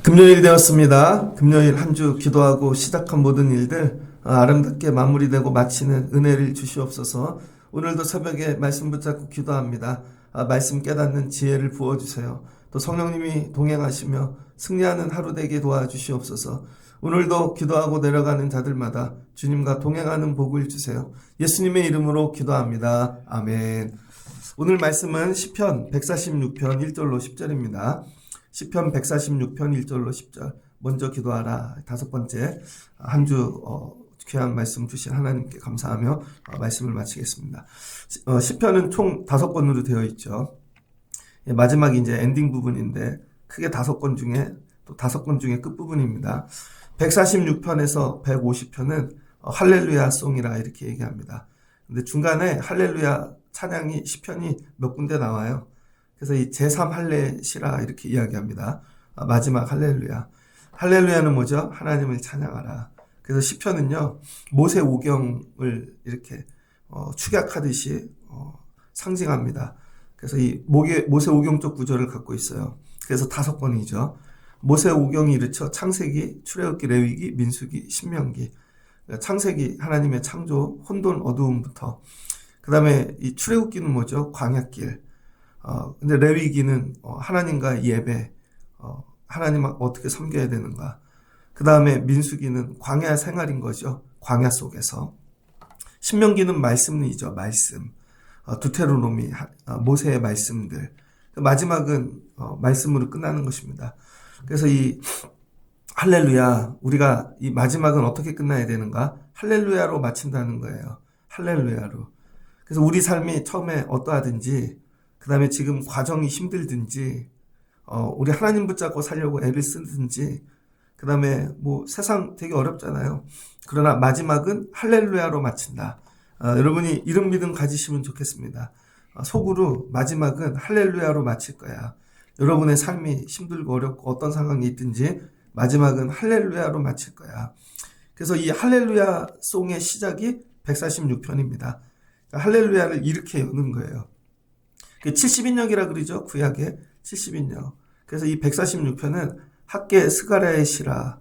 금요일이 되었습니다. 금요일 한 주 기도하고 시작한 모든 일들 아름답게 마무리되고 마치는 은혜를 주시옵소서. 오늘도 새벽에 말씀 붙잡고 기도합니다. 말씀 깨닫는 지혜를 부어주세요. 또 성령님이 동행하시며 승리하는 하루 되게 도와주시옵소서. 오늘도 기도하고 내려가는 자들마다 주님과 동행하는 복을 주세요. 예수님의 이름으로 기도합니다. 아멘. 오늘 말씀은 시편 146편 1절로 10절입니다. 시편 146편 1절로 10절. 먼저 기도하라. 다섯 번째, 한 주 귀한 말씀 주신 하나님께 감사하며 말씀을 마치겠습니다. 시편은 총 5권으로 되어 있죠. 마지막이 이제 엔딩 부분인데 크게 5권 중에 또 5권 중에 끝부분입니다. 146편에서 150편은 할렐루야 송이라 이렇게 얘기합니다. 근데 중간에 할렐루야 찬양이 시편이 몇 군데 나와요. 그래서 이 제3 할례시라 이렇게 이야기합니다. 마지막 할렐루야. 할렐루야는 뭐죠? 하나님을 찬양하라. 그래서 시편은요, 모세 오경을 이렇게 축약하듯이 상징합니다. 그래서 이 모세 오경적 구절을 갖고 있어요. 그래서 5권이죠. 모세 오경이 이르쳐 창세기, 출애굽기, 레위기, 민수기, 신명기. 창세기 하나님의 창조, 혼돈, 어두움부터. 그 다음에 이 출애굽기는 뭐죠? 광야길. 근데 레위기는 하나님과 예배, 하나님 어떻게 섬겨야 되는가. 그 다음에 민수기는 광야 생활인 거죠. 광야 속에서. 신명기는 말씀이죠. 말씀. 두테로노미, 모세의 말씀들. 마지막은 말씀으로 끝나는 것입니다. 그래서 이 할렐루야, 우리가 이 마지막은 어떻게 끝나야 되는가? 할렐루야로 마친다는 거예요. 할렐루야로. 그래서 우리 삶이 처음에 어떠하든지, 그 다음에 지금 과정이 힘들든지, 우리 하나님 붙잡고 살려고 애를 쓰든지, 그 다음에 뭐 세상 되게 어렵잖아요. 그러나 마지막은 할렐루야로 마친다. 여러분이 이런 믿음 가지시면 좋겠습니다. 속으로 마지막은 할렐루야로 마칠 거야. 여러분의 삶이 힘들고 어렵고 어떤 상황이 있든지 마지막은 할렐루야로 마칠 거야. 그래서 이 할렐루야 송의 시작이 146편입니다. 할렐루야를 이렇게 여는 거예요. 70인역이라 그러죠. 구약에 70인역. 그래서 이 146편은 학계 스가랴의 시라,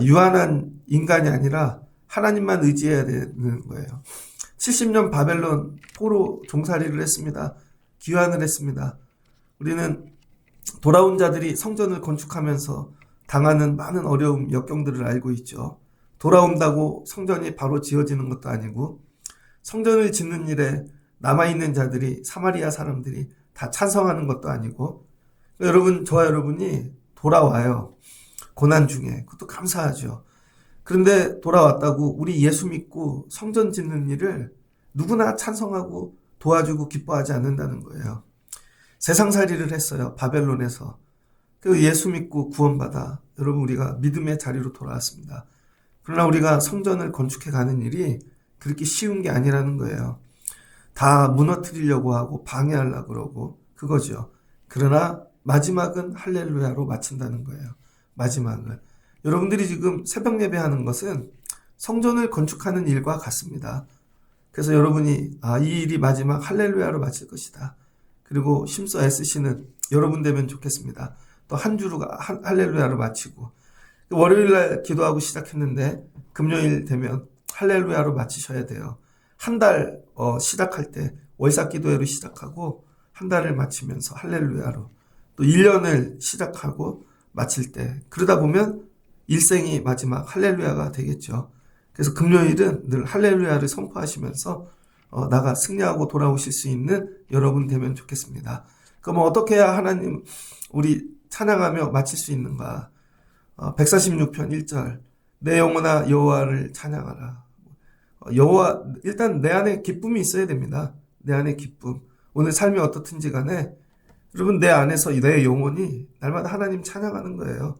유한한 인간이 아니라 하나님만 의지해야 되는 거예요. 70년 바벨론 포로 종살이를 했습니다. 귀환을 했습니다. 우리는 돌아온 자들이 성전을 건축하면서 당하는 많은 어려움, 역경들을 알고 있죠. 돌아온다고 성전이 바로 지어지는 것도 아니고, 성전을 짓는 일에 남아있는 자들이, 사마리아 사람들이 다 찬성하는 것도 아니고, 여러분, 저와 여러분이 돌아와요. 고난 중에. 그것도 감사하죠. 그런데 돌아왔다고 우리 예수 믿고 성전 짓는 일을 누구나 찬성하고 도와주고 기뻐하지 않는다는 거예요. 세상살이를 했어요. 바벨론에서. 그 예수 믿고 구원받아 여러분 우리가 믿음의 자리로 돌아왔습니다. 그러나 우리가 성전을 건축해 가는 일이 그렇게 쉬운 게 아니라는 거예요. 다 무너뜨리려고 하고 방해하려고 그러고 그거죠. 그러나 마지막은 할렐루야로 마친다는 거예요. 마지막은. 여러분들이 지금 새벽 예배하는 것은 성전을 건축하는 일과 같습니다. 그래서 여러분이 이 일이 마지막 할렐루야로 마칠 것이다. 그리고 힘써 애쓰시는 여러분 되면 좋겠습니다. 또 한 주로 할렐루야로 마치고 월요일날 기도하고 시작했는데 금요일 되면 할렐루야로 마치셔야 돼요. 한 달 시작할 때 월삭 기도회로 시작하고 한 달을 마치면서 할렐루야로 또 1년을 시작하고 마칠 때 그러다 보면 일생이 마지막 할렐루야가 되겠죠. 그래서 금요일은 늘 할렐루야를 선포하시면서 나가 승리하고 돌아오실 수 있는 여러분 되면 좋겠습니다. 그럼 어떻게 해야 하나님 우리 찬양하며 마칠 수 있는가? 146편 1절 내 영혼아 여호와를 찬양하라. 여호와 일단 내 안에 기쁨이 있어야 됩니다. 내 안에 기쁨. 오늘 삶이 어떻든지 간에 여러분 내 안에서 내 영혼이 날마다 하나님 찬양하는 거예요.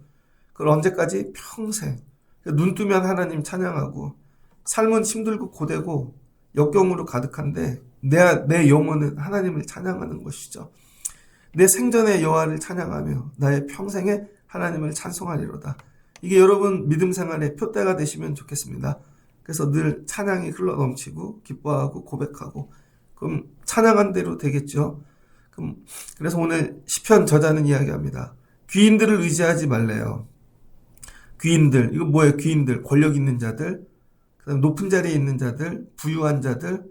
그걸 언제까지? 평생. 눈 뜨면 하나님 찬양하고 삶은 힘들고 고되고 역경으로 가득한데 내 영혼은 하나님을 찬양하는 것이죠. 내 생전의 여호와를 찬양하며 나의 평생에 하나님을 찬송하리로다. 이게 여러분 믿음 생활의 표대가 되시면 좋겠습니다. 그래서 늘 찬양이 흘러 넘치고 기뻐하고 고백하고 그럼 찬양한 대로 되겠죠. 그래서 오늘 시편 저자는 이야기합니다. 귀인들을 의지하지 말래요. 귀인들, 이거 뭐예요? 귀인들, 권력 있는 자들, 그다음 높은 자리에 있는 자들, 부유한 자들,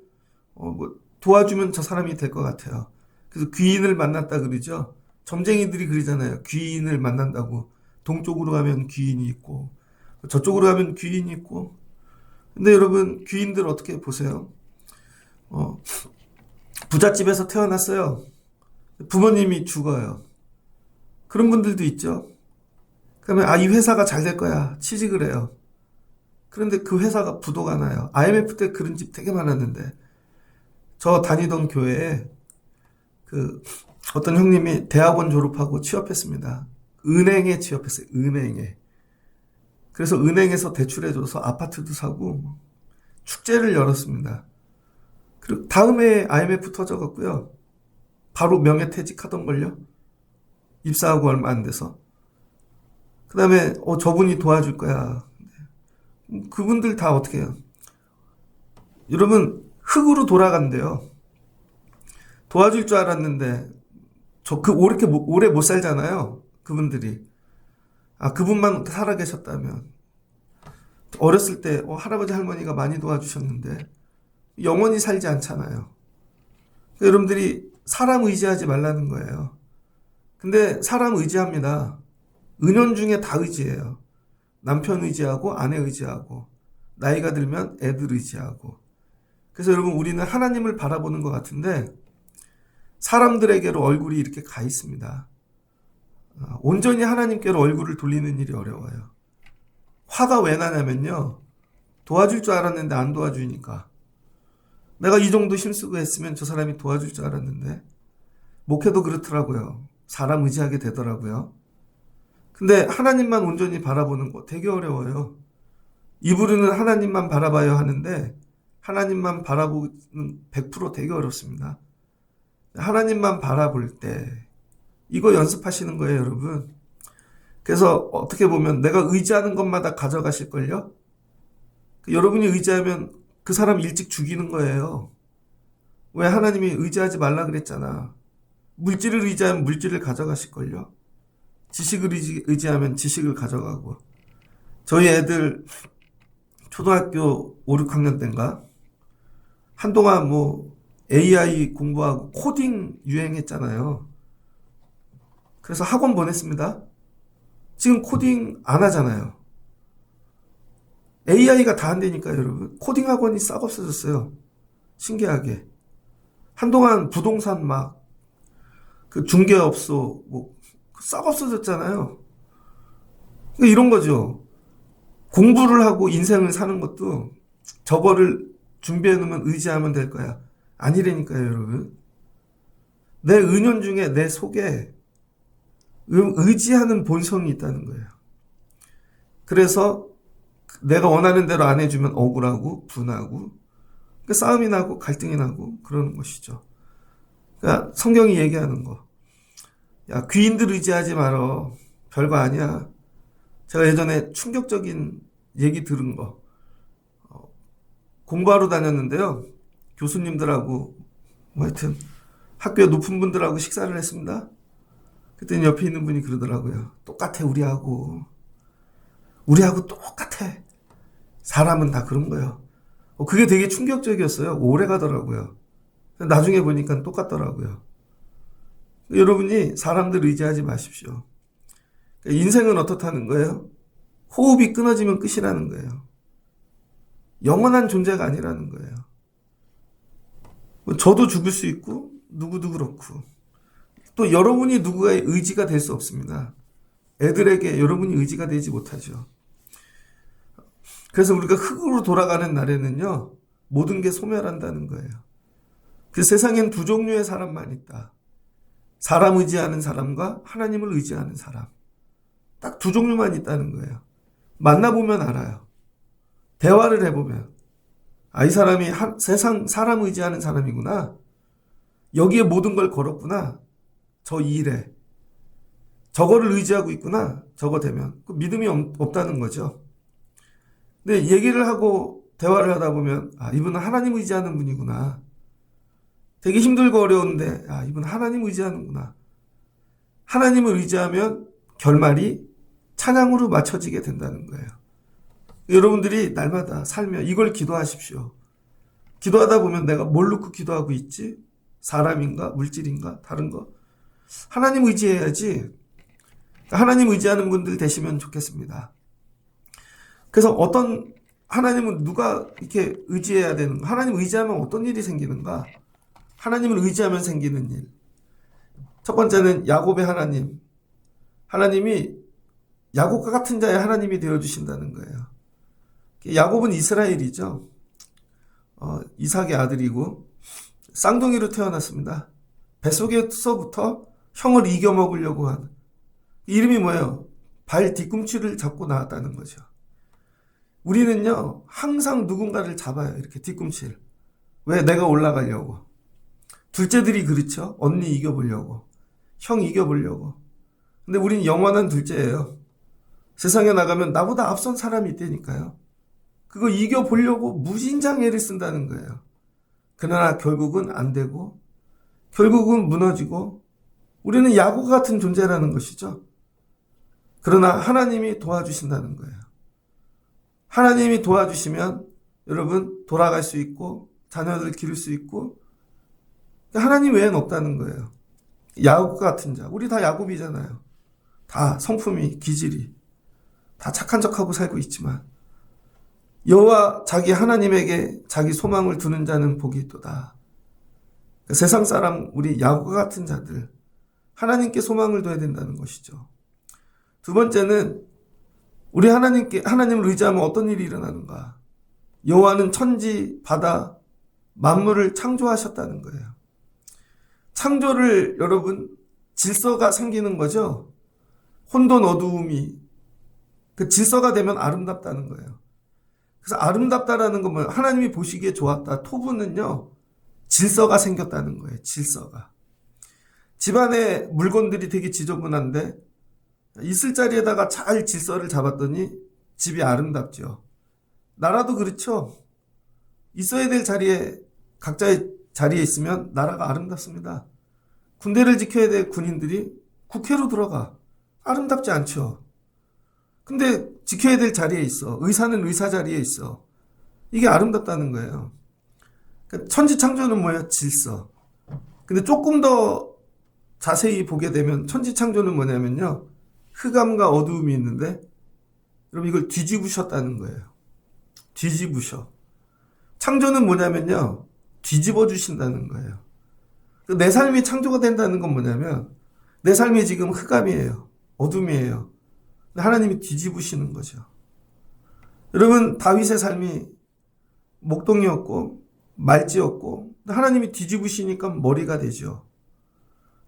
도와주면 저 사람이 될 것 같아요. 그래서 귀인을 만났다 그러죠. 점쟁이들이 그러잖아요. 귀인을 만난다고. 동쪽으로 가면 귀인이 있고, 저쪽으로 가면 귀인이 있고. 근데 여러분, 귀인들 어떻게 보세요? 부잣집에서 태어났어요. 부모님이 죽어요. 그런 분들도 있죠. 그러면 이 회사가 잘 될 거야. 취직을 해요. 그런데 그 회사가 부도가 나요. IMF 때 그런 집 되게 많았는데 저 다니던 교회에 어떤 형님이 대학원 졸업하고 취업했습니다. 은행에 취업했어요. 은행에. 그래서 은행에서 대출해줘서 아파트도 사고 축제를 열었습니다. 그리고 다음에 IMF 터져갖고요. 바로 명예퇴직하던걸요. 입사하고 얼마 안 돼서. 그 다음에 저분이 도와줄 거야. 그분들 다 어떻게 해요? 여러분 흙으로 돌아간대요. 도와줄 줄 알았는데 이렇게 오래 못 살잖아요. 그분들이. 그분만 살아계셨다면 어렸을 때 할아버지 할머니가 많이 도와주셨는데 영원히 살지 않잖아요. 여러분들이 사람 의지하지 말라는 거예요. 근데 사람 의지합니다. 은연중에 다 의지해요. 남편 의지하고 아내 의지하고 나이가 들면 애들 의지하고. 그래서 여러분 우리는 하나님을 바라보는 것 같은데 사람들에게로 얼굴이 이렇게 가 있습니다. 온전히 하나님께로 얼굴을 돌리는 일이 어려워요. 화가 왜 나냐면요. 도와줄 줄 알았는데 안 도와주니까. 내가 이 정도 힘쓰고 했으면 저 사람이 도와줄 줄 알았는데. 목회도 그렇더라고요. 사람 의지하게 되더라고요. 근데 하나님만 온전히 바라보는 거 되게 어려워요. 입으로는 하나님만 바라봐야 하는데 하나님만 바라보는 100% 되게 어렵습니다. 하나님만 바라볼 때 이거 연습하시는 거예요, 여러분. 그래서 어떻게 보면 내가 의지하는 것마다 가져가실걸요? 여러분이 의지하면 그 사람 일찍 죽이는 거예요. 왜 하나님이 의지하지 말라 그랬잖아. 물질을 의지하면 물질을 가져가실걸요? 지식을 의지하면 지식을 가져가고. 저희 애들 초등학교 5, 6학년 때인가? 한동안 AI 공부하고 코딩 유행했잖아요. 그래서 학원 보냈습니다. 지금 코딩 안 하잖아요. AI가 다 한다니까요, 여러분. 코딩 학원이 싹 없어졌어요. 신기하게. 한동안 부동산 중개업소 싹 없어졌잖아요. 그러니까 이런 거죠. 공부를 하고 인생을 사는 것도 저거를 준비해 놓으면 의지하면 될 거야. 아니라니까요, 여러분. 내 은연중에 내 속에 의지하는 본성이 있다는 거예요. 그래서 내가 원하는 대로 안 해주면 억울하고 분하고 그러니까 싸움이 나고 갈등이 나고 그러는 것이죠. 그러니까 성경이 얘기하는 거. 야, 귀인들 의지하지 말어. 별거 아니야. 제가 예전에 충격적인 얘기 들은 거. 공부하러 다녔는데요. 교수님들하고 하여튼 학교에 높은 분들하고 식사를 했습니다. 그때 옆에 있는 분이 그러더라고요. 똑같아 우리하고 똑같아. 사람은 다 그런 거예요. 그게 되게 충격적이었어요. 오래 가더라고요. 나중에 보니까 똑같더라고요. 여러분이 사람들 의지하지 마십시오. 인생은 어떻다는 거예요? 호흡이 끊어지면 끝이라는 거예요. 영원한 존재가 아니라는 거예요. 저도 죽을 수 있고 누구도 그렇고 또 여러분이 누구의 의지가 될 수 없습니다. 애들에게 여러분이 의지가 되지 못하죠. 그래서 우리가 흙으로 돌아가는 날에는요. 모든 게 소멸한다는 거예요. 그 세상엔 두 종류의 사람만 있다. 사람 의지하는 사람과 하나님을 의지하는 사람. 딱 두 종류만 있다는 거예요. 만나보면 알아요. 대화를 해보면 이 사람이 세상 사람 의지하는 사람이구나. 여기에 모든 걸 걸었구나. 저 일에. 저거를 의지하고 있구나. 저거 되면. 그 믿음이 없다는 거죠. 근데 얘기를 하고 대화를 하다 보면 이분은 하나님 의지하는 분이구나. 되게 힘들고 어려운데 이분은 하나님 의지하는구나. 하나님을 의지하면 결말이 찬양으로 맞춰지게 된다는 거예요. 여러분들이 날마다 살며 이걸 기도하십시오. 기도하다 보면 내가 뭘 놓고 기도하고 있지? 사람인가? 물질인가? 다른 거? 하나님 의지해야지. 하나님 의지하는 분들 되시면 좋겠습니다. 그래서 하나님은 누가 이렇게 의지해야 되는가? 하나님 의지하면 어떤 일이 생기는가? 하나님을 의지하면 생기는 일. 첫 번째는 야곱의 하나님. 하나님이 야곱과 같은 자의 하나님이 되어주신다는 거예요. 야곱은 이스라엘이죠. 이삭의 아들이고 쌍둥이로 태어났습니다. 뱃속에서부터 형을 이겨먹으려고 한 이름이 뭐예요? 발 뒤꿈치를 잡고 나왔다는 거죠. 우리는요 항상 누군가를 잡아요. 이렇게 뒤꿈치를. 왜? 내가 올라가려고. 둘째들이 그렇죠. 언니 이겨보려고. 형 이겨보려고. 근데 우린 영원한 둘째예요. 세상에 나가면 나보다 앞선 사람이 있다니까요. 그거 이겨보려고 무진장 애를 쓴다는 거예요. 그러나 결국은 안 되고 결국은 무너지고 우리는 야곱 같은 존재라는 것이죠. 그러나 하나님이 도와주신다는 거예요. 하나님이 도와주시면 여러분 돌아갈 수 있고 자녀들 기를 수 있고 하나님 외에는 없다는 거예요. 야곱 같은 자. 우리 다 야곱이잖아요. 다 성품이 기질이 다 착한 척하고 살고 있지만 여호와 자기 하나님에게 자기 소망을 두는 자는 복이 있도다. 세상 사람 우리 야곱 같은 자들 하나님께 소망을 둬야 된다는 것이죠. 두 번째는 우리 하나님을 의지하면 어떤 일이 일어나는가? 여호와는 천지, 바다, 만물을 창조하셨다는 거예요. 창조를 여러분 질서가 생기는 거죠. 혼돈 어두움이 그 질서가 되면 아름답다는 거예요. 그래서 아름답다라는 건 뭐예요? 하나님이 보시기에 좋았다. 토부는요 질서가 생겼다는 거예요. 질서가. 집안에 물건들이 되게 지저분한데 있을 자리에다가 잘 질서를 잡았더니 집이 아름답죠. 나라도 그렇죠. 있어야 될 자리에 각자의 자리에 있으면 나라가 아름답습니다. 군대를 지켜야 될 군인들이 국회로 들어가. 아름답지 않죠. 근데 지켜야 될 자리에 있어. 의사는 의사 자리에 있어. 이게 아름답다는 거예요. 그러니까 천지창조는 뭐예요? 질서. 근데 조금 더 자세히 보게 되면 천지창조는 뭐냐면요. 흑암과 어두움이 있는데 여러분 이걸 뒤집으셨다는 거예요. 뒤집으셔. 창조는 뭐냐면요. 뒤집어 주신다는 거예요. 내 삶이 창조가 된다는 건 뭐냐면 내 삶이 지금 흑암이에요. 어둠이에요. 하나님이 뒤집으시는 거죠. 여러분 다윗의 삶이 목동이었고 말지였고 하나님이 뒤집으시니까 머리가 되죠.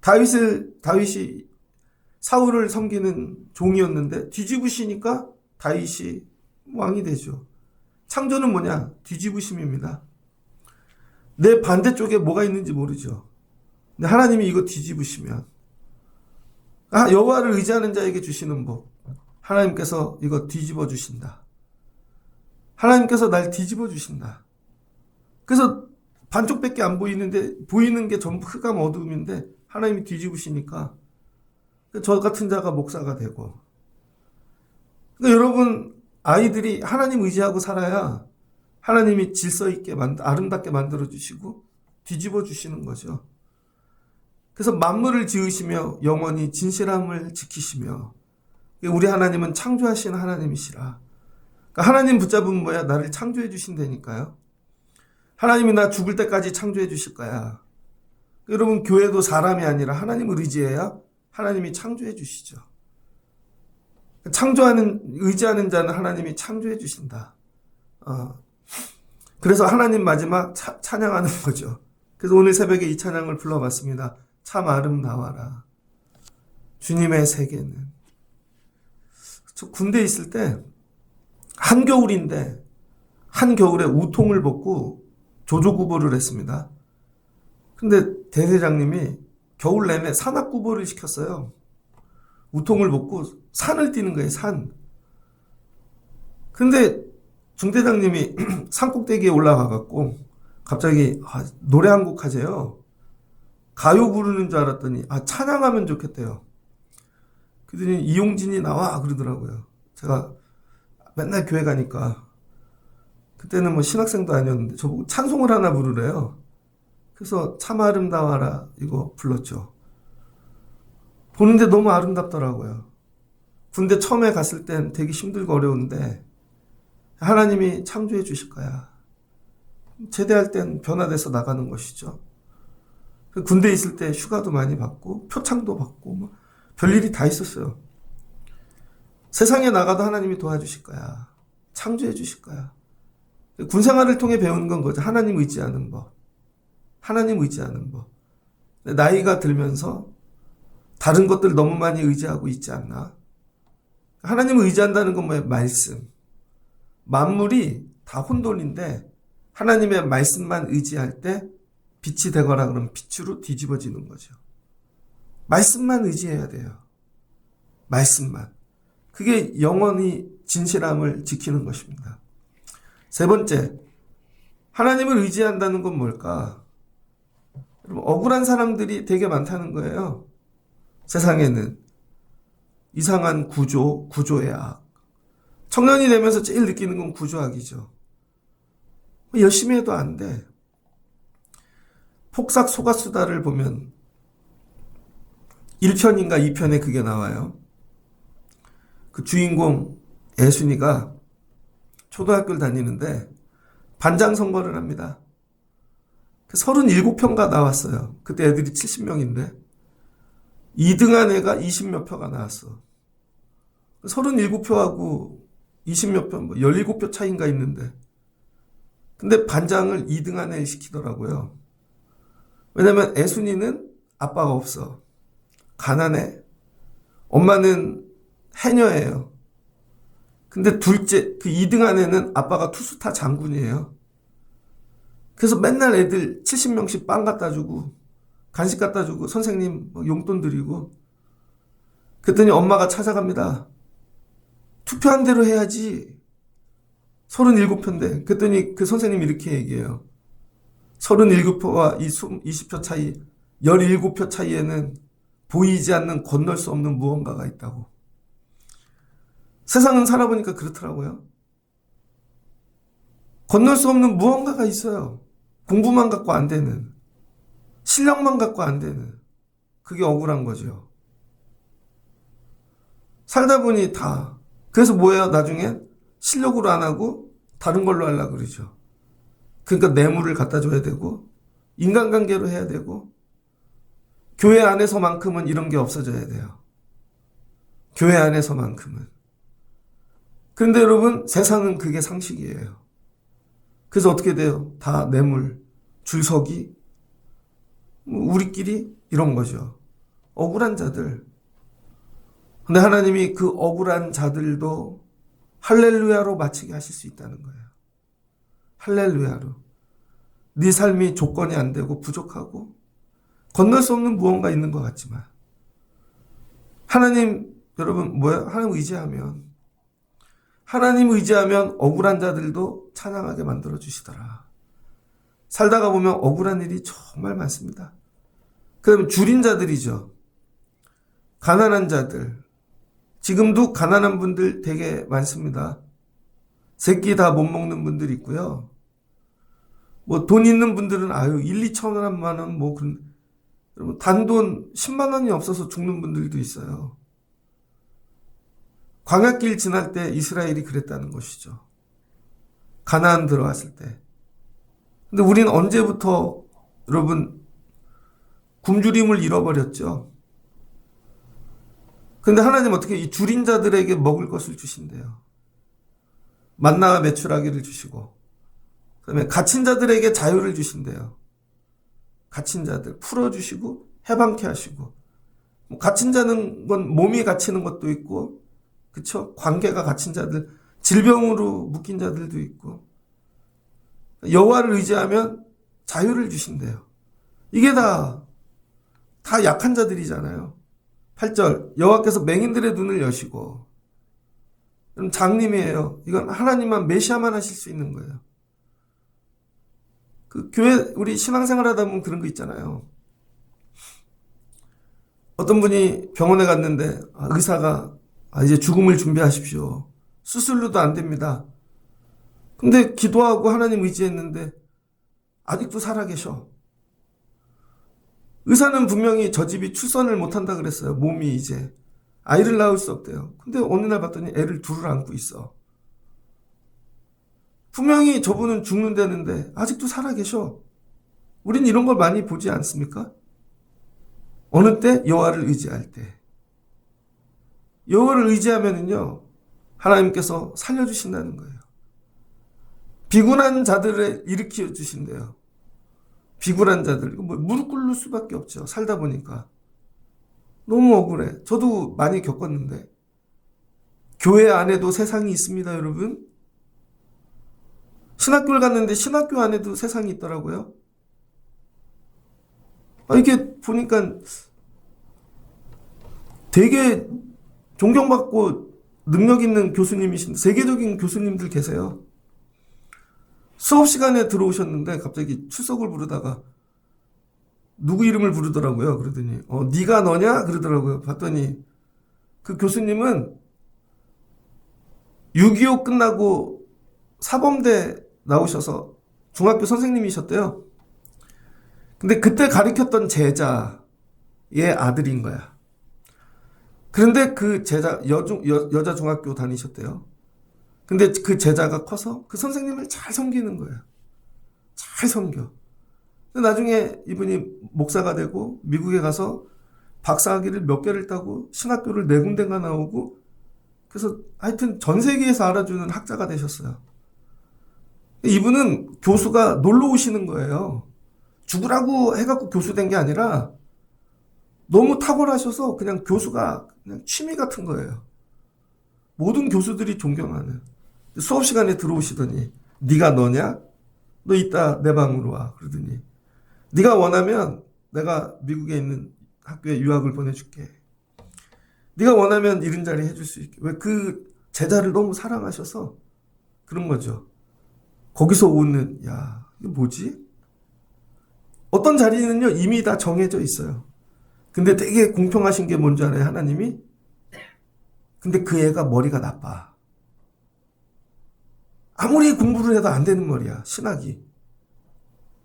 다윗이 사울을 섬기는 종이었는데 뒤집으시니까 다윗이 왕이 되죠. 창조는 뭐냐? 뒤집으심입니다. 내 반대쪽에 뭐가 있는지 모르죠. 근데 하나님이 이거 뒤집으시면 여호와를 의지하는 자에게 주시는 복. 하나님께서 이거 뒤집어 주신다. 하나님께서 날 뒤집어 주신다. 그래서 반쪽밖에 안 보이는데 보이는 게 전부 흑암 어두움인데 하나님이 뒤집으시니까 저 같은 자가 목사가 되고. 그러니까 여러분 아이들이 하나님 의지하고 살아야 하나님이 질서 있게 아름답게 만들어 주시고 뒤집어 주시는 거죠. 그래서 만물을 지으시며 영원히 진실함을 지키시며 우리 하나님은 창조하신 하나님이시라. 그러니까 하나님 붙잡으면 뭐야? 나를 창조해 주신다니까요. 하나님이 나 죽을 때까지 창조해 주실 거야. 여러분 교회도 사람이 아니라 하나님을 의지해야 하나님이 창조해 주시죠. 의지하는 자는 하나님이 창조해 주신다. 그래서 하나님 마지막 찬양하는 거죠. 그래서 오늘 새벽에 이 찬양을 불러봤습니다. 참 아름다워라. 주님의 세계는. 저 군대에 있을 때 한겨울인데 한겨울에 우통을 벗고 조조구보를 했습니다. 근데 대대장님이 겨울 내내 산악구보를 시켰어요. 우통을 벗고 산을 뛰는 거예요. 산. 근데 중대장님이 산꼭대기에 올라가갖고 갑자기 노래 한 곡 하재요. 가요 부르는 줄 알았더니 찬양하면 좋겠대요. 그랬더니 이용진이 나와 그러더라고요. 제가 맨날 교회 가니까 그때는 뭐 신학생도 아니었는데 저보고 찬송을 하나 부르래요. 그래서 참 아름다워라 이거 불렀죠. 보는데 너무 아름답더라고요. 군대 처음에 갔을 땐 되게 힘들고 어려운데 하나님이 창조해 주실 거야. 제대할 땐 변화돼서 나가는 것이죠. 군대에 있을 때 휴가도 많이 받고 표창도 받고 뭐 별일이 다 있었어요. 세상에 나가도 하나님이 도와주실 거야. 창조해 주실 거야. 군생활을 통해 배우는 건 거죠. 하나님 의지하는 법. 하나님 의지하는 법. 나이가 들면서 다른 것들 너무 많이 의지하고 있지 않나? 하나님을 의지한다는 건 뭐예요? 말씀. 만물이 다 혼돈인데 하나님의 말씀만 의지할 때 빛이 되거나 그러면 빛으로 뒤집어지는 거죠. 말씀만 의지해야 돼요. 말씀만. 그게 영원히 진실함을 지키는 것입니다. 세 번째, 하나님을 의지한다는 건 뭘까? 여러분, 억울한 사람들이 되게 많다는 거예요. 세상에는. 이상한 구조의 악. 청년이 되면서 제일 느끼는 건 구조악이죠. 열심히 해도 안 돼. 폭삭 속았수다를 보면 1편인가 2편에 그게 나와요. 그 주인공 애순이가 초등학교를 다니는데 반장 선거를 합니다. 37표가 나왔어요. 그때 애들이 70명인데 2등한 애가 20몇 표가 나왔어. 37표하고 20몇 표, 17표 차이인가 있는데 근데 반장을 2등한 애를 시키더라고요. 왜냐면 애순이는 아빠가 없어. 가난해. 엄마는 해녀예요. 근데 둘째, 그 2등한 애는 아빠가 투스타 장군이에요. 그래서 맨날 애들 70명씩 빵 갖다 주고 간식 갖다 주고 선생님 용돈 드리고 그랬더니 엄마가 찾아갑니다. 투표한 대로 해야지. 37표인데 그랬더니 그 선생님이 이렇게 얘기해요. 37표와 이 20표 차이 17표 차이에는 보이지 않는 건널 수 없는 무언가가 있다고. 세상은 살아보니까 그렇더라고요. 건널 수 없는 무언가가 있어요. 공부만 갖고 안 되는. 실력만 갖고 안 되는. 그게 억울한 거죠. 살다 보니 다. 그래서 뭐예요? 나중에 실력으로 안 하고 다른 걸로 하려고 그러죠. 그러니까 뇌물을 갖다 줘야 되고 인간관계로 해야 되고 교회 안에서만큼은 이런 게 없어져야 돼요. 교회 안에서만큼은. 그런데 여러분 세상은 그게 상식이에요. 그래서 어떻게 돼요? 다 뇌물, 줄서기, 우리끼리 이런 거죠. 억울한 자들. 근데 하나님이 그 억울한 자들도 할렐루야로 마치게 하실 수 있다는 거예요. 할렐루야로. 네 삶이 조건이 안 되고 부족하고 건널 수 없는 무언가 있는 것 같지만 하나님 여러분 뭐예요? 하나님 의지하면 억울한 자들도 찬양하게 만들어 주시더라. 살다가 보면 억울한 일이 정말 많습니다. 그다음에 줄인 자들이죠. 가난한 자들. 지금도 가난한 분들 되게 많습니다. 세끼 다 못 먹는 분들 있고요. 뭐 돈 있는 분들은 1, 2천만 원 뭐 그런 단돈 10만 원이 없어서 죽는 분들도 있어요. 광야길 지날 때 이스라엘이 그랬다는 것이죠. 가나안 들어왔을 때. 근데 우리는 언제부터 여러분 굶주림을 잃어버렸죠. 근데 하나님 어떻게 이 줄인 자들에게 먹을 것을 주신대요. 만나와 메추라기를 주시고 그다음에 갇힌 자들에게 자유를 주신대요. 갇힌 자들 풀어주시고 해방케 하시고 갇힌 자는 건 몸이 갇히는 것도 있고 그쵸? 관계가 갇힌 자들 질병으로 묶인 자들도 있고 여호와를 의지하면 자유를 주신대요. 이게 다 약한 자들이잖아요. 8절 여호와께서 맹인들의 눈을 여시고 그럼 장님이에요. 이건 하나님만 메시아만 하실 수 있는 거예요. 그 교회 우리 신앙생활 하다 보면 그런 거 있잖아요. 어떤 분이 병원에 갔는데 의사가 이제 죽음을 준비하십시오. 수술로도 안 됩니다. 근데 기도하고 하나님 의지했는데 아직도 살아계셔. 의사는 분명히 저 집이 출산을 못한다 그랬어요. 몸이 이제 아이를 낳을 수 없대요. 근데 어느 날 봤더니 애를 둘을 안고 있어. 분명히 저분은 죽는다는데 아직도 살아계셔. 우린 이런 걸 많이 보지 않습니까? 어느 때? 여호와를 의지할 때. 여호와를 의지하면은요, 하나님께서 살려주신다는 거예요. 비굴한 자들을 일으켜 주신대요. 비굴한 자들. 무릎 꿇을 수밖에 없죠. 살다 보니까. 너무 억울해. 저도 많이 겪었는데. 교회 안에도 세상이 있습니다, 여러분. 신학교를 갔는데 신학교 안에도 세상이 있더라고요. 이렇게 보니까 되게 존경받고 능력 있는 교수님이신데, 세계적인 교수님들 계세요. 수업 시간에 들어오셨는데 갑자기 출석을 부르다가 누구 이름을 부르더라고요. 그러더니 네가 너냐? 그러더라고요. 봤더니 그 교수님은 6.25 끝나고 사범대 나오셔서 중학교 선생님이셨대요. 근데 그때 가르쳤던 제자의 아들인 거야. 그런데 그 제자 여자 중학교 다니셨대요. 근데 그 제자가 커서 그 선생님을 잘 섬기는 거예요. 잘 섬겨. 근데 나중에 이분이 목사가 되고 미국에 가서 박사학위를 몇 개를 따고 신학교를 4군데가 나오고, 그래서 하여튼 전 세계에서 알아주는 학자가 되셨어요. 이분은 교수가 놀러 오시는 거예요. 죽으라고 해갖고 교수 된 게 아니라 너무 탁월하셔서 그냥 교수가 그냥 취미 같은 거예요. 모든 교수들이 존경하는. 수업 시간에 들어오시더니 네가 너냐? 너 이따 내 방으로 와. 그러더니 네가 원하면 내가 미국에 있는 학교에 유학을 보내줄게. 네가 원하면 이런 자리 해줄 수 있게. 왜? 그 제자를 너무 사랑하셔서 그런 거죠. 거기서 오는, 야, 이게 뭐지? 어떤 자리는요 이미 다 정해져 있어요. 근데 되게 공평하신 게 뭔지 알아요, 하나님이? 근데 그 애가 머리가 나빠. 아무리 공부를 해도 안 되는 머리야, 신학이.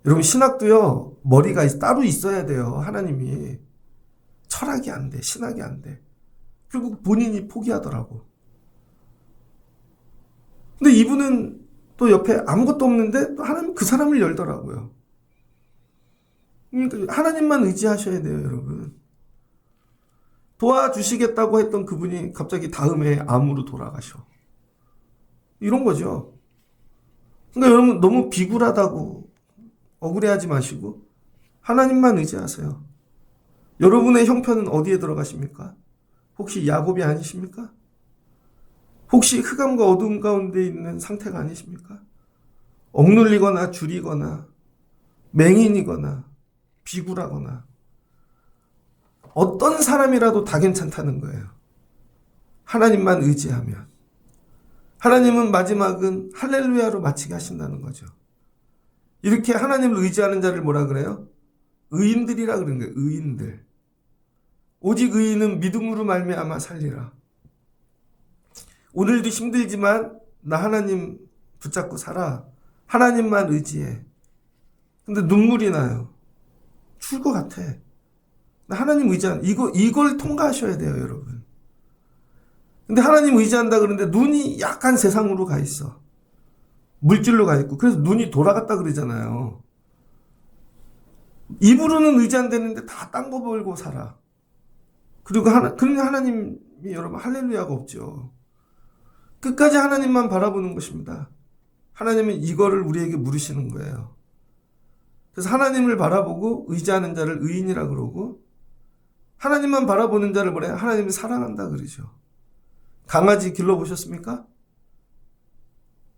여러분, 신학도요, 머리가 따로 있어야 돼요, 하나님이. 철학이 안 돼, 신학이 안 돼. 결국 본인이 포기하더라고. 근데 이분은 또 옆에 아무것도 없는데 또 하나님 그 사람을 열더라고요. 그러니까 하나님만 의지하셔야 돼요, 여러분. 도와주시겠다고 했던 그분이 갑자기 다음에 암으로 돌아가셔. 이런 거죠. 그러니까 여러분, 너무 비굴하다고 억울해하지 마시고 하나님만 의지하세요. 여러분의 형편은 어디에 들어가십니까? 혹시 야곱이 아니십니까? 혹시 흑암과 어두움 가운데 있는 상태가 아니십니까? 억눌리거나 줄이거나 맹인이거나 비굴하거나 어떤 사람이라도 다 괜찮다는 거예요. 하나님만 의지하면. 하나님은 마지막은 할렐루야로 마치게 하신다는 거죠. 이렇게 하나님을 의지하는 자를 뭐라 그래요? 의인들이라 그러는 거예요. 의인들. 오직 의인은 믿음으로 말미암아 살리라. 오늘도 힘들지만 나 하나님 붙잡고 살아. 하나님만 의지해. 근데 눈물이 나요. 죽을 것 같아. 나 하나님 의지하는, 이걸 통과하셔야 돼요, 여러분. 근데 하나님 의지한다 그러는데 눈이 약간 세상으로 가 있어. 물질로 가 있고. 그래서 눈이 돌아갔다 그러잖아요. 입으로는 의지 안 되는데 다 딴 거 벌고 살아. 그리고 그러니까 하나님이 여러분 할렐루야가 없죠. 끝까지 하나님만 바라보는 것입니다. 하나님은 이거를 우리에게 물으시는 거예요. 그래서 하나님을 바라보고 의지하는 자를 의인이라 그러고, 하나님만 바라보는 자를 뭐래요? 하나님을 사랑한다 그러죠. 강아지 길러보셨습니까?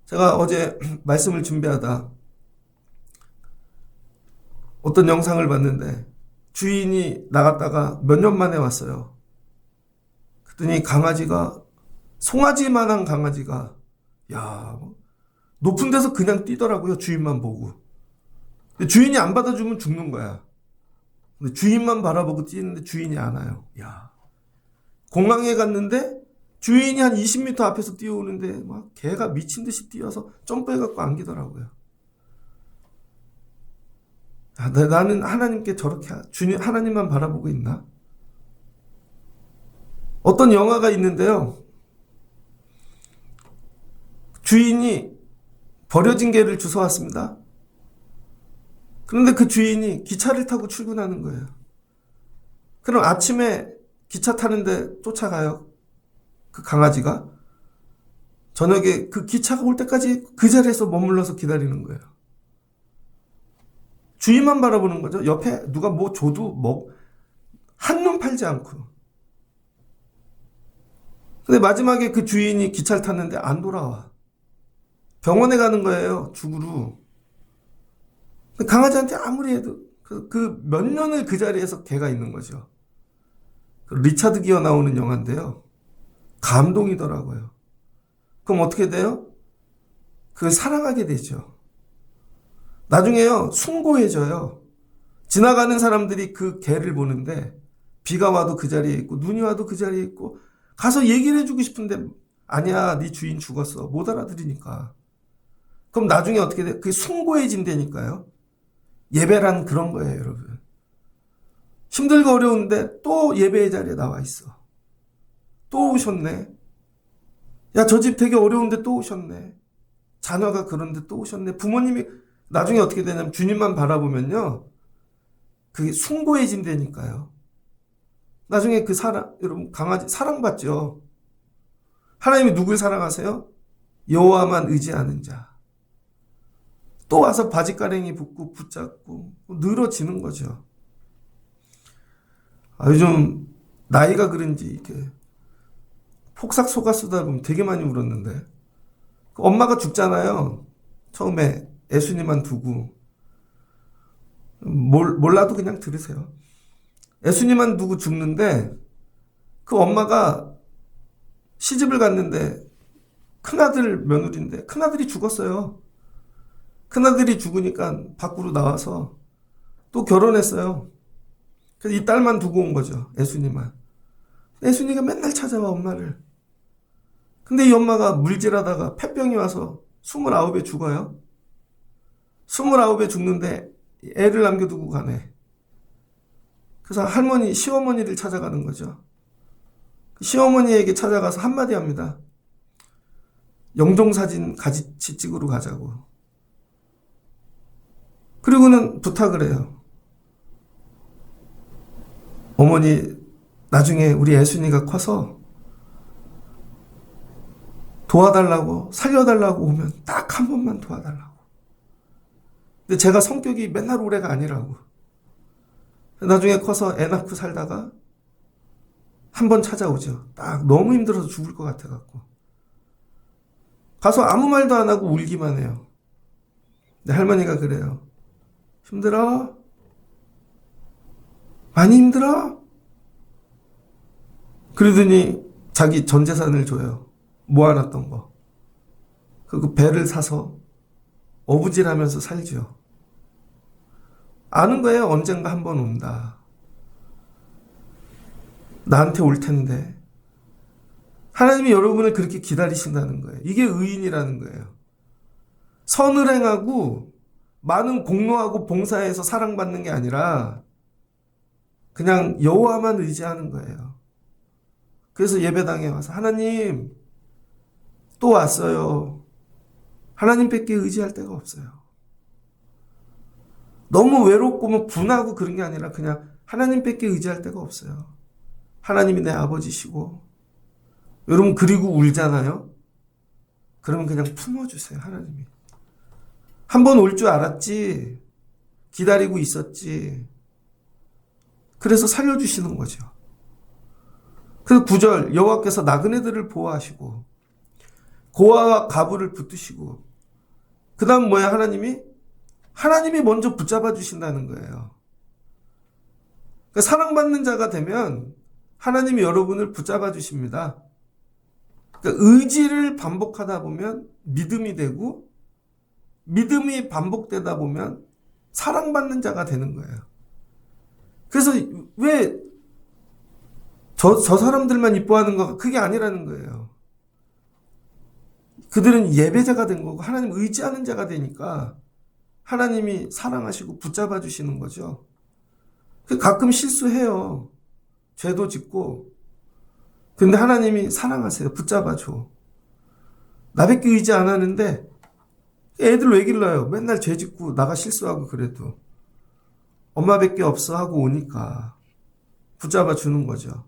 제가 어제 말씀을 준비하다 어떤 영상을 봤는데 주인이 나갔다가 몇 년 만에 왔어요. 그랬더니 강아지가 송아지만한 강아지가 야 높은 데서 그냥 뛰더라고요. 주인만 보고. 근데 주인이 안 받아주면 죽는 거야. 근데 주인만 바라보고 뛰는데 주인이 안 와요. 야 공항에 갔는데 주인이 한 20m 앞에서 뛰어오는데 막 개가 미친 듯이 뛰어서 점프해갖고 안기더라고요. 나는 하나님께 저렇게 주님 하나님만 바라보고 있나? 어떤 영화가 있는데요. 주인이 버려진 개를 주워왔습니다. 그런데 그 주인이 기차를 타고 출근하는 거예요. 그럼 아침에 기차 타는데 쫓아가요. 그 강아지가. 저녁에 그 기차가 올 때까지 그 자리에서 머물러서 기다리는 거예요. 주인만 바라보는 거죠. 옆에 누가 뭐 줘도 한눈 팔지 않고. 근데 마지막에 그 주인이 기차를 탔는데 안 돌아와. 병원에 가는 거예요. 죽으로. 강아지한테 아무리 해도 그 몇 년을 그 자리에서 개가 있는 거죠. 리차드 기어 나오는 영화인데요. 감동이더라고요. 그럼 어떻게 돼요? 그걸 사랑하게 되죠. 나중에요. 숭고해져요. 지나가는 사람들이 그 개를 보는데 비가 와도 그 자리에 있고 눈이 와도 그 자리에 있고 가서 얘기를 해주고 싶은데 아니야 네 주인 죽었어. 못 알아들으니까. 그럼 나중에 어떻게 돼? 그게 숭고해진다니까요. 예배란 그런 거예요, 여러분. 힘들고 어려운데 또 예배의 자리에 나와 있어. 또 오셨네. 야, 저 집 되게 어려운데 또 오셨네. 자녀가 그런데 또 오셨네. 부모님이 나중에 어떻게 되냐면 주님만 바라보면요. 그게 숭고해진다니까요. 나중에 그 여러분 강아지 사랑받죠. 하나님이 누굴 사랑하세요? 여호와만 의지하는 자. 또 와서 바지가랭이 붙고 붙잡고 늘어지는 거죠. 요즘 나이가 그런지 이렇게 폭삭 속아 쓰다 보면 되게 많이 울었는데 엄마가 죽잖아요. 처음에 예수님만 두고 몰라도 그냥 들으세요. 예수님만 두고 죽는데 그 엄마가 시집을 갔는데 큰아들 며느리인데 큰아들이 죽었어요. 큰아들이 죽으니까 밖으로 나와서 또 결혼했어요. 그래서 이 딸만 두고 온 거죠. 예수님만. 예수님이 맨날 찾아와 엄마를. 근데 이 엄마가 물질하다가 폐병이 와서 29에 죽어요. 29에 죽는데 애를 남겨두고 가네. 그래서 시어머니를 찾아가는 거죠. 시어머니에게 찾아가서 한마디 합니다. 영종사진 같이 찍으러 가자고. 그리고는 부탁을 해요. 어머니, 나중에 우리 예순이가 커서 도와달라고, 살려달라고 오면 딱 한 번만 도와달라고. 근데 제가 성격이 맨날 오래가 아니라고. 나중에 커서 애 낳고 살다가 한 번 찾아오죠. 딱 너무 힘들어서 죽을 것 같아갖고. 가서 아무 말도 안 하고 울기만 해요. 근데 할머니가 그래요. 힘들어? 많이 힘들어? 그러더니 자기 전 재산을 줘요. 모아놨던 거. 그 배를 사서 어부질하면서 살죠. 아는 거예요. 언젠가 한 번 온다. 나한테 올 텐데. 하나님이 여러분을 그렇게 기다리신다는 거예요. 이게 의인이라는 거예요. 선을 행하고 많은 공로하고 봉사해서 사랑받는 게 아니라 그냥 여호와만 의지하는 거예요. 그래서 예배당에 와서 하나님 또 왔어요. 하나님밖에 의지할 데가 없어요. 너무 외롭고 뭐 분하고 그런 게 아니라 그냥 하나님밖에 의지할 데가 없어요. 하나님이 내 아버지시고 여러분 그리고 울잖아요. 그러면 그냥 품어주세요. 하나님이. 한 번 올 줄 알았지. 기다리고 있었지. 그래서 살려주시는 거죠. 그 9절 여호와께서 나그네들을 보호하시고 고아와 가부를 붙드시고 그 다음 뭐야 하나님이 먼저 붙잡아 주신다는 거예요. 그러니까 사랑받는 자가 되면 하나님이 여러분을 붙잡아 주십니다. 그러니까 그러니까 의지를 반복하다 보면 믿음이 되고 믿음이 반복되다 보면 사랑받는 자가 되는 거예요. 그래서 왜 저 사람들만 이뻐하는 거가 그게 아니라는 거예요. 그들은 예배자가 된 거고 하나님 의지하는 자가 되니까 하나님이 사랑하시고 붙잡아 주시는 거죠. 가끔 실수해요. 죄도 짓고. 근데 하나님이 사랑하세요. 붙잡아 줘. 나밖에 의지 안 하는데 애들 왜 길러요? 맨날 죄 짓고 나가 실수하고 그래도 엄마밖에 없어 하고 오니까 붙잡아 주는 거죠.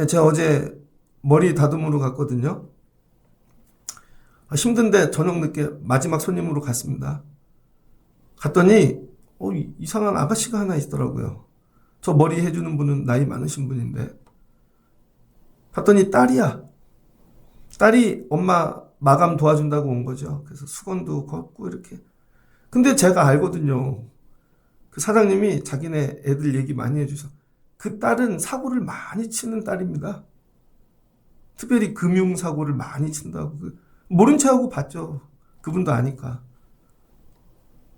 제가 어제 머리 다듬으러 갔거든요. 힘든데 저녁 늦게 마지막 손님으로 갔습니다. 갔더니 이상한 아가씨가 하나 있더라고요. 저 머리 해주는 분은 나이 많으신 분인데 갔더니 딸이야. 딸이 엄마 마감 도와준다고 온 거죠. 그래서 수건도 걷고 이렇게. 근데 제가 알거든요. 그 사장님이 자기네 애들 얘기 많이 해주셔서 그 딸은 사고를 많이 치는 딸입니다. 특별히 금융사고를 많이 친다고. 모른 체하고 봤죠. 그분도 아니까.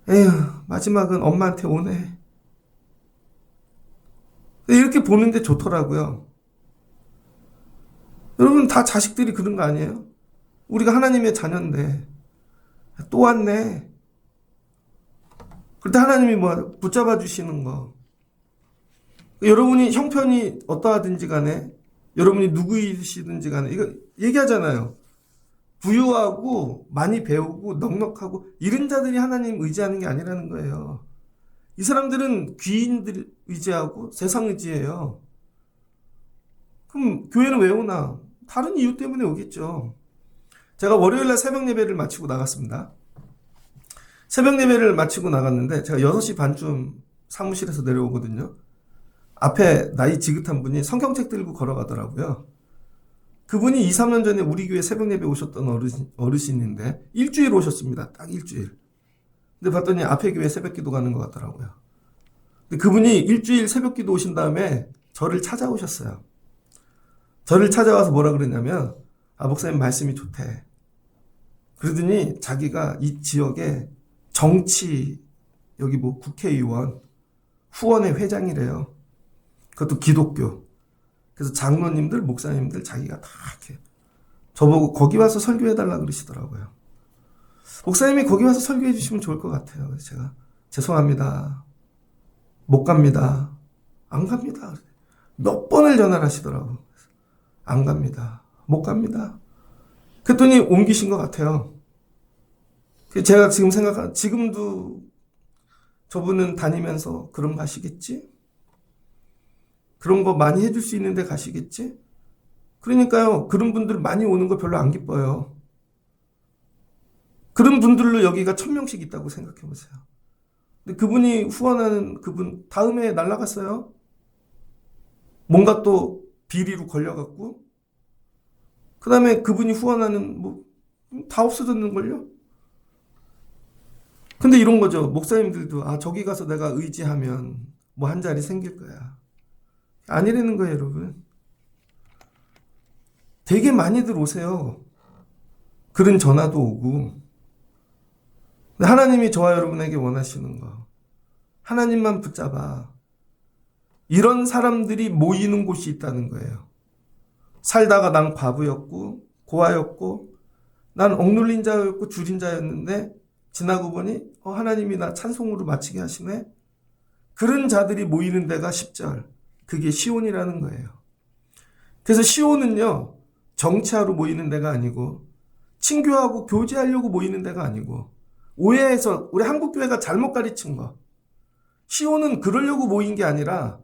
에휴, 마지막은 엄마한테 오네. 이렇게 보는데 좋더라고요. 여러분 다 자식들이 그런 거 아니에요? 우리가 하나님의 자녀인데 또 왔네. 그때 하나님이 붙잡아 주시는 거. 여러분이 형편이 어떠하든지 간에 여러분이 누구이시든지 간에 이거 얘기하잖아요. 부유하고 많이 배우고 넉넉하고 이런 자들이 하나님 의지하는 게 아니라는 거예요. 이 사람들은 귀인들 의지하고 세상 의지해요. 그럼 교회는 왜 오나? 다른 이유 때문에 오겠죠. 제가 월요일날 새벽 예배를 마치고 나갔습니다. 새벽 예배를 마치고 나갔는데 제가 6시 반쯤 사무실에서 내려오거든요. 앞에 나이 지긋한 분이 성경책 들고 걸어가더라고요. 그분이 2, 3년 전에 우리 교회 새벽 예배 오셨던 어르신인데 일주일 오셨습니다. 딱 일주일. 근데 봤더니 앞에 교회 새벽 기도 가는 것 같더라고요. 근데 그분이 일주일 새벽 기도 오신 다음에 저를 찾아오셨어요. 저를 찾아와서 뭐라 그랬냐면 목사님 말씀이 좋대. 그러더니 자기가 이 지역에 정치 여기 국회의원 후원회 회장이래요. 그것도 기독교. 그래서 장로님들, 목사님들 자기가 다 이렇게 저보고 거기 와서 설교해달라 그러시더라고요. 목사님이 거기 와서 설교해 주시면 좋을 것 같아요. 그래서 제가 죄송합니다. 못 갑니다. 안 갑니다. 몇 번을 전화를 하시더라고요. 안 갑니다. 못 갑니다. 그랬더니 옮기신 것 같아요. 제가 지금 지금도 저분은 다니면서 그런 거 하시겠지? 그런 거 많이 해줄 수 있는데 가시겠지? 그러니까요, 그런 분들 많이 오는 거 별로 안 기뻐요. 그런 분들로 여기가 1000명씩 있다고 생각해 보세요. 근데 그분이 후원하는 그분 다음에 날아갔어요. 뭔가 또 비리로 걸려갖고 그 다음에 그분이 후원하는 다 없어졌는걸요? 근데 이런 거죠. 목사님들도 저기 가서 내가 의지하면 한 자리 생길 거야. 아니라는 거예요, 여러분. 되게 많이들 오세요. 그런 전화도 오고. 근데 하나님이 저와 여러분에게 원하시는 거. 하나님만 붙잡아. 이런 사람들이 모이는 곳이 있다는 거예요. 살다가 난 바보였고 고아였고 난 억눌린 자였고 줄인 자였는데 지나고 보니 하나님이 나 찬송으로 마치게 하시네. 그런 자들이 모이는 데가 10절. 그게 시온이라는 거예요. 그래서 시온은요. 정치하러 모이는 데가 아니고 친교하고 교제하려고 모이는 데가 아니고 오해해서 우리 한국교회가 잘못 가르친 거. 시온은 그러려고 모인 게 아니라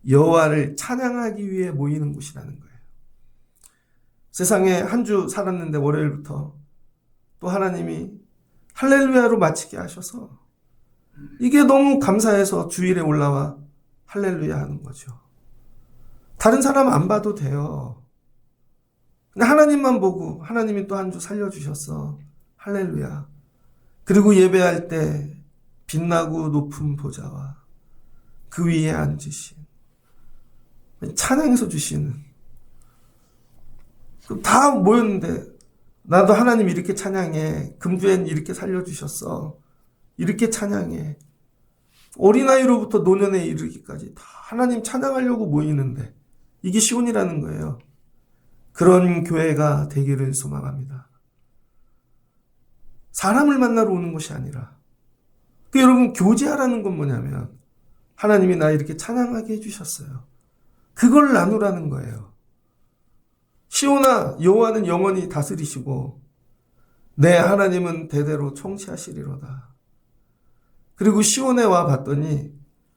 여호와를 찬양하기 위해 모이는 곳이라는 거예요. 세상에 한 주 살았는데 월요일부터 또 하나님이 할렐루야로 마치게 하셔서 이게 너무 감사해서 주일에 올라와 할렐루야 하는 거죠. 다른 사람 안 봐도 돼요. 근데 하나님만 보고 하나님이 또 한 주 살려주셨어. 할렐루야. 그리고 예배할 때 빛나고 높은 보좌와 그 위에 앉으신 찬양해서 주시는 다 모였는데 나도 하나님 이렇게 찬양해. 금주엔 이렇게 살려주셨어. 이렇게 찬양해. 어린아이로부터 노년에 이르기까지 다 하나님 찬양하려고 모이는데 이게 시온이라는 거예요. 그런 교회가 되기를 소망합니다. 사람을 만나러 오는 것이 아니라 여러분 교제하라는 건 뭐냐면 하나님이 나 이렇게 찬양하게 해주셨어요. 그걸 나누라는 거예요. 시온아 여호와는 영원히 다스리시고 내 하나님은 대대로 통치하시리로다. 그리고 시온에 와 봤더니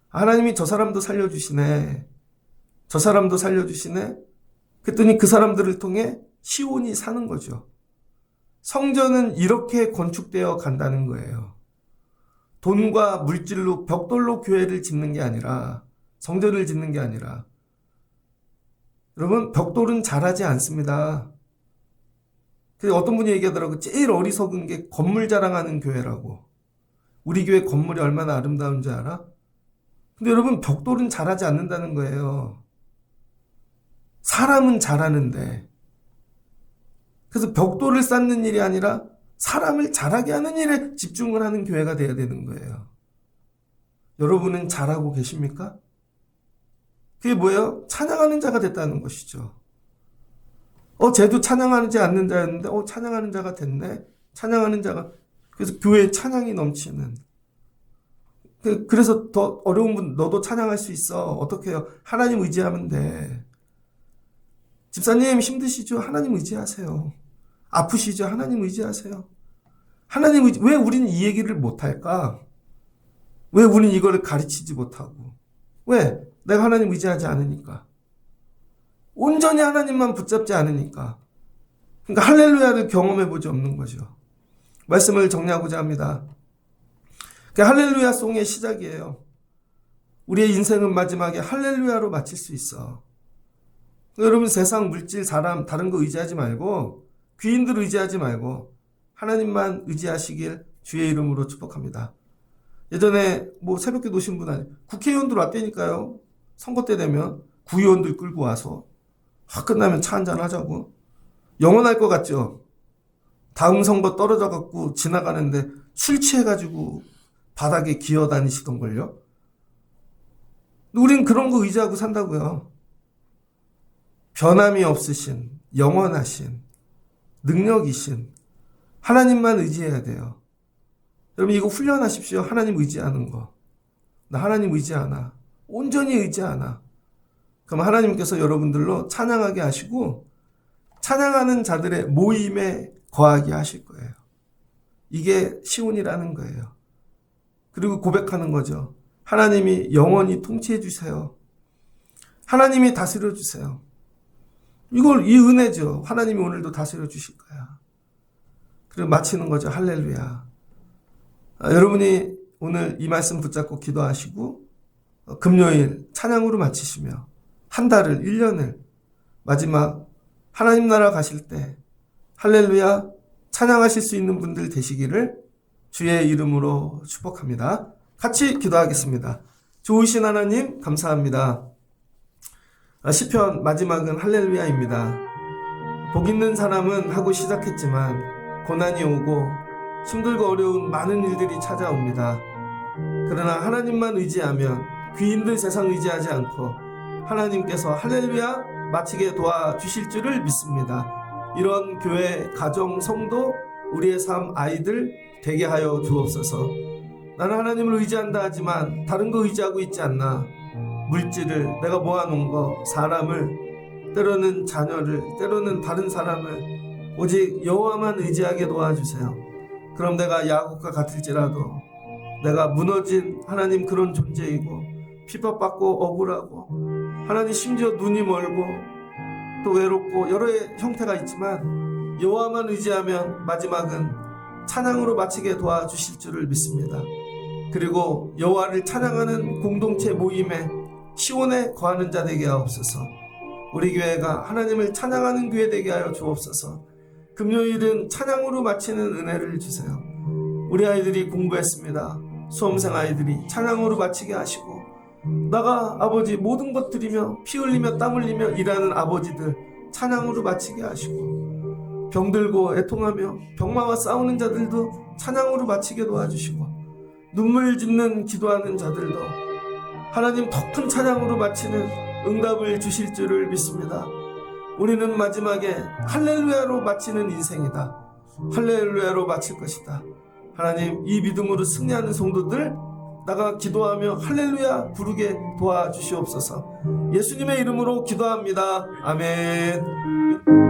하나님이 저 사람도 살려주시네. 저 사람도 살려주시네. 그랬더니 그 사람들을 통해 시온이 사는 거죠. 성전은 이렇게 건축되어 간다는 거예요. 돈과 물질로 벽돌로 교회를 짓는 게 아니라 성전을 짓는 게 아니라 여러분 벽돌은 자라지 않습니다. 어떤 분이 얘기하더라고요. 제일 어리석은 게 건물 자랑하는 교회라고. 우리 교회 건물이 얼마나 아름다운지 알아? 근데 여러분 벽돌은 자라지 않는다는 거예요. 사람은 자라는데 그래서 벽돌을 쌓는 일이 아니라 사람을 자라게 하는 일에 집중을 하는 교회가 돼야 되는 거예요. 여러분은 잘하고 계십니까? 그게 뭐예요? 찬양하는 자가 됐다는 것이죠. 쟤도 찬양하지 않는 자였는데 찬양하는 자가 됐네. 찬양하는 자가 그래서 교회에 찬양이 넘치는. 그래서 더 어려운 분 너도 찬양할 수 있어. 어떻게 해요? 하나님 의지하면 돼. 집사님 힘드시죠? 하나님 의지하세요. 아프시죠? 하나님 의지하세요. 왜 우리는 이 얘기를 못할까? 왜 우리는 이걸 가르치지 못하고? 왜? 내가 하나님 의지하지 않으니까. 온전히 하나님만 붙잡지 않으니까. 그러니까 할렐루야를 경험해 보지 없는 거죠. 말씀을 정리하고자 합니다. 할렐루야 송의 시작이에요. 우리의 인생은 마지막에 할렐루야로 마칠 수 있어. 여러분 세상 물질 사람 다른 거 의지하지 말고 귀인들 의지하지 말고 하나님만 의지하시길 주의 이름으로 축복합니다. 예전에 새벽기도 오신 분 아니 국회의원들 왔다니까요. 선거 때 되면 구의원들 끌고 와서 끝나면 차 한잔 하자고. 영원할 것 같죠? 다음 선거 떨어져갖고 지나가는데 술 취해가지고 바닥에 기어다니시던걸요? 우린 그런 거 의지하고 산다고요. 변함이 없으신, 영원하신, 능력이신 하나님만 의지해야 돼요. 여러분 이거 훈련하십시오. 하나님 의지하는 거. 나 하나님 의지하나? 온전히 의지하나? 그럼 하나님께서 여러분들로 찬양하게 하시고 찬양하는 자들의 모임에 거하게 하실 거예요. 이게 시온이라는 거예요. 그리고 고백하는 거죠. 하나님이 영원히 통치해 주세요. 하나님이 다스려 주세요. 이 은혜죠. 하나님이 오늘도 다스려 주실 거야. 그리고 마치는 거죠. 할렐루야. 여러분이 오늘 이 말씀 붙잡고 기도하시고 금요일 찬양으로 마치시며 한 달을 1년을 마지막 하나님 나라 가실 때 할렐루야 찬양하실 수 있는 분들 되시기를 주의 이름으로 축복합니다. 같이 기도하겠습니다. 좋으신 하나님 감사합니다. 시편 마지막은 할렐루야입니다. 복 있는 사람은 하고 시작했지만 고난이 오고 힘들고 어려운 많은 일들이 찾아옵니다. 그러나 하나님만 의지하면 귀인들 세상 의지하지 않고 하나님께서 할렐루야 마치게 도와주실 줄을 믿습니다. 이런 교회, 가정, 성도, 우리의 삶, 아이들 되게 하여 주옵소서. 나는 하나님을 의지한다 하지만 다른 거 의지하고 있지 않나. 물질을, 내가 모아놓은 거, 사람을, 때로는 자녀를, 때로는 다른 사람을 오직 여호와만 의지하게 도와주세요. 그럼 내가 야곱과 같을지라도 내가 무너진 하나님 그런 존재이고 핍박받고 억울하고 하나님 심지어 눈이 멀고 또 외롭고 여러 형태가 있지만 여호와만 의지하면 마지막은 찬양으로 마치게 도와주실 줄을 믿습니다. 그리고 여호와를 찬양하는 공동체 모임에 시온에 거하는 자 되게 하옵소서. 우리 교회가 하나님을 찬양하는 교회 되게 하여 주옵소서. 금요일은 찬양으로 마치는 은혜를 주세요. 우리 아이들이 공부했습니다. 수험생 아이들이 찬양으로 마치게 하시고 나가 아버지 모든 것 드리며 피 흘리며 땀 흘리며 일하는 아버지들 찬양으로 마치게 하시고, 병들고 애통하며 병마와 싸우는 자들도 찬양으로 마치게 도와주시고, 눈물 짓는 기도하는 자들도 하나님 더 큰 찬양으로 마치는 응답을 주실 줄을 믿습니다. 우리는 마지막에 할렐루야로 마치는 인생이다. 할렐루야로 마칠 것이다. 하나님, 이 믿음으로 승리하는 성도들 나가 기도하며 할렐루야 부르게 도와주시옵소서. 예수님의 이름으로 기도합니다. 아멘.